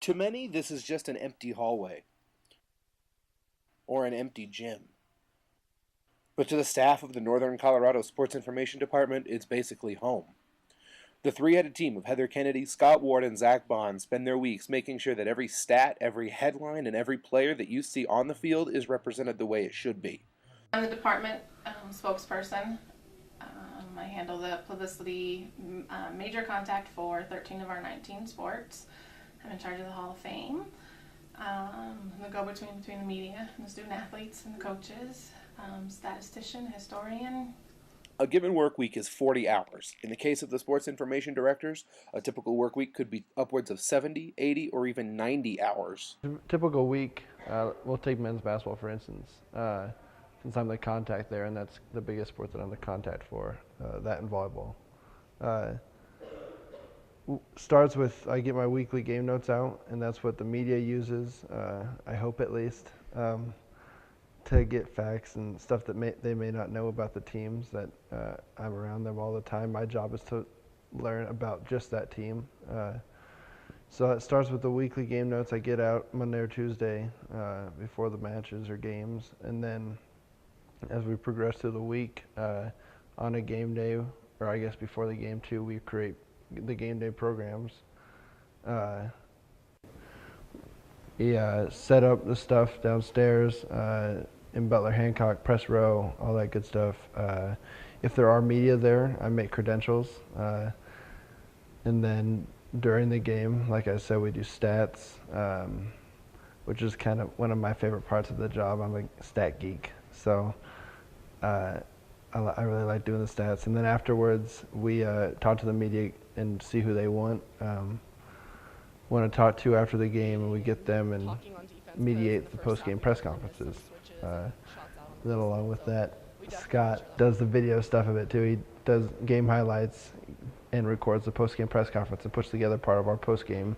To many, this is just an empty hallway or an empty gym. But to the staff of the Northern Colorado Sports Information Department, it's basically home. The three-headed team of Heather Kennedy, Scott Ward, and Zach Bond spend their weeks making sure that every stat, every headline, and every player that you see on the field is represented the way it should be. I'm the department spokesperson. I handle the publicity major contact for 13 of our 19 sports. I'm in charge of the Hall of Fame. The go-between between the media and the student athletes and the coaches, statistician, historian. A given work week is 40 hours. In the case of the sports information directors, a typical work week could be upwards of 70, 80, or even 90 hours. Typical week, we'll take men's basketball for instance. Since I'm the contact there, and that's the biggest sport that I'm the contact for, that and volleyball. Starts with I get my weekly game notes out, and that's what the media uses, I hope at least, to get facts and stuff that they may not know about the teams that I'm around them all the time. My job is to learn about just that team. So it starts with the weekly game notes I get out Monday or Tuesday before the matches or games, and then as we progress through the week, on a game day, or I guess before the game too, we create the game day programs. Set up the stuff downstairs in Butler Hancock, press row, all that good stuff. If there are media there, I make credentials. And then during the game, like I said, we do stats, which is kind of one of my favorite parts of the job. I'm a stat geek. So I really like doing the stats. And then afterwards, we talk to the media and see who they want to talk to after the game, and we get them and mediate the post-game press conferences. Then along with that, Scott does the video stuff of it too. He does game highlights and records the post-game press conference and puts together part of our post-game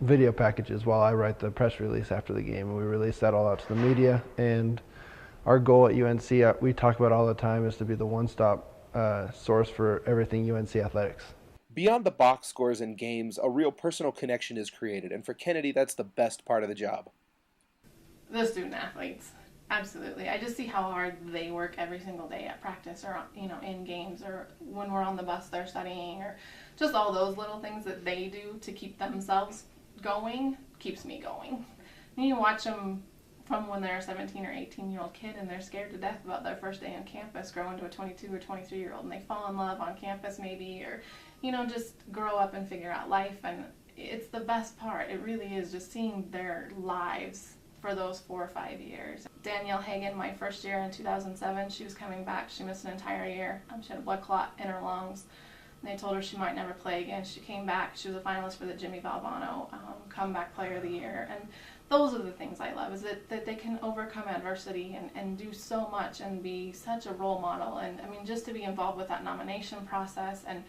video packages while I write the press release after the game. And we release that all out to the media. And our goal at UNC, we talk about all the time, is to be the one-stop source for everything UNC athletics. Beyond the box scores and games, a real personal connection is created, and for Kennedy, that's the best part of the job. The student athletes, absolutely. I just see how hard they work every single day at practice, or in games, or when we're on the bus they're studying, or just all those little things that they do to keep themselves going keeps me going. And you watch them from when they're a 17 or 18-year-old kid and they're scared to death about their first day on campus, grow into a 22 or 23-year-old, and they fall in love on campus maybe, or just grow up and figure out life. And it's the best part. It really is, just seeing their lives for those 4 or 5 years. Danielle Hagan, my first year in 2007, she was coming back. She missed an entire year. She had a blood clot in her lungs. And they told her she might never play again. She came back. She was a finalist for the Jimmy Valvano Comeback Player of the Year. And those are the things I love, is that they can overcome adversity and do so much and be such a role model. And I mean, just to be involved with that nomination process and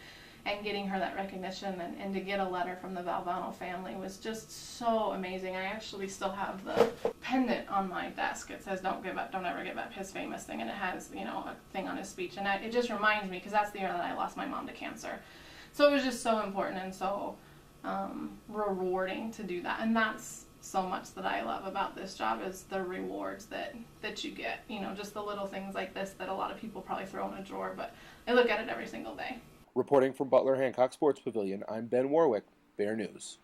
getting her that recognition and to get a letter from the Valvano family was just so amazing. I actually still have the pendant on my desk. It says, "Don't give up, don't ever give up," his famous thing, and it has, a thing on his speech. And it just reminds me, because that's the year that I lost my mom to cancer. So it was just so important and so rewarding to do that. And that's so much that I love about this job, is the rewards that you get. Just the little things like this that a lot of people probably throw in a drawer, but I look at it every single day. Reporting from Butler Hancock Sports Pavilion, I'm Ben Warwick, Bear News.